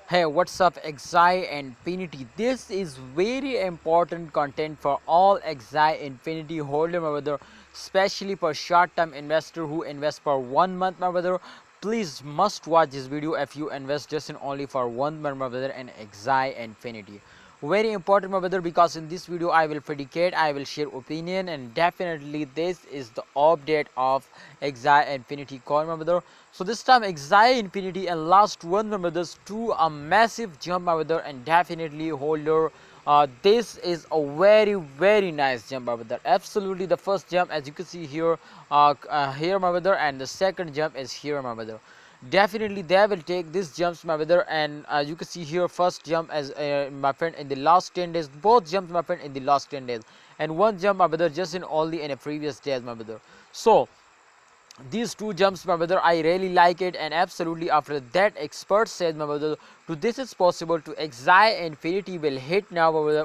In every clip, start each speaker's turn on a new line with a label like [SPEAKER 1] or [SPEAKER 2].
[SPEAKER 1] Hey, what's up, Axie Infinity? This is very important content for all Axie Infinity holder, my brother, especially for short-term investor who invest for 1 month, my brother. Please must watch this video if you invest just in only for 1 month, my brother, in Axie Infinity. Very important, my brother, because in this video I will predicate, I will share opinion, and definitely this is the update of Axie Infinity coin, my brother. So this time Axie Infinity and last one, my brothers, to a massive jump, my brother, and definitely holder. This is a very nice jump, my brother. Absolutely, the first jump, as you can see here, here, my brother, and the second jump is here, my brother. Definitely they will take these jumps, my brother, and you can see here first jump as my friend in the last 10 days, both jumps, my friend, in the last 10 days, and one jump, my brother, just in only in a previous days, my brother. So these two jumps, my brother, I really like it, and absolutely after that expert said, my brother, to this is possible to Axie Infinity will hit now, my brother,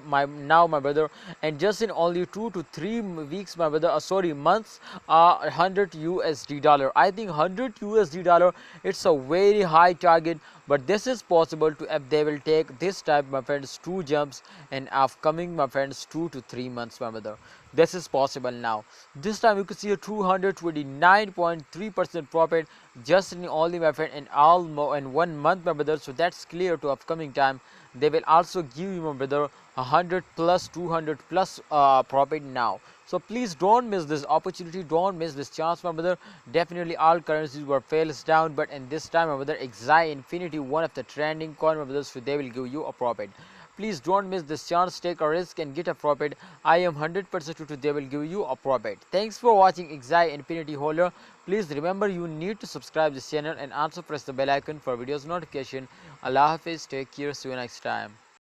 [SPEAKER 1] my brother, and just in only 2 to 3 weeks, my brother, sorry, months, 100 USD dollar. I think 100 USD dollar, it's a very high target, but this is possible to if they will take this type, my friends, two jumps in upcoming, my friends, 2 to 3 months, my brother. This is possible now. This time you can see a 229.3% profit just in only, my friend, in almost in 1 month, my brother. So that's clear to upcoming time. They will also give you, my brother, 100 plus 200 plus profit now. So please don't miss this opportunity, don't miss this chance, my brother. Definitely all currencies were fails down, but in this time, my brother, Axie Infinity, one of the trending coin, my brother, so they will give you a profit. Please don't miss this chance, take a risk and get a profit. I am 100% sure they will give you a profit. Thanks for watching Axie Infinity holder. Please remember you need to subscribe this channel and also press the bell icon for videos notification. Allah Hafiz, take care, see you next time.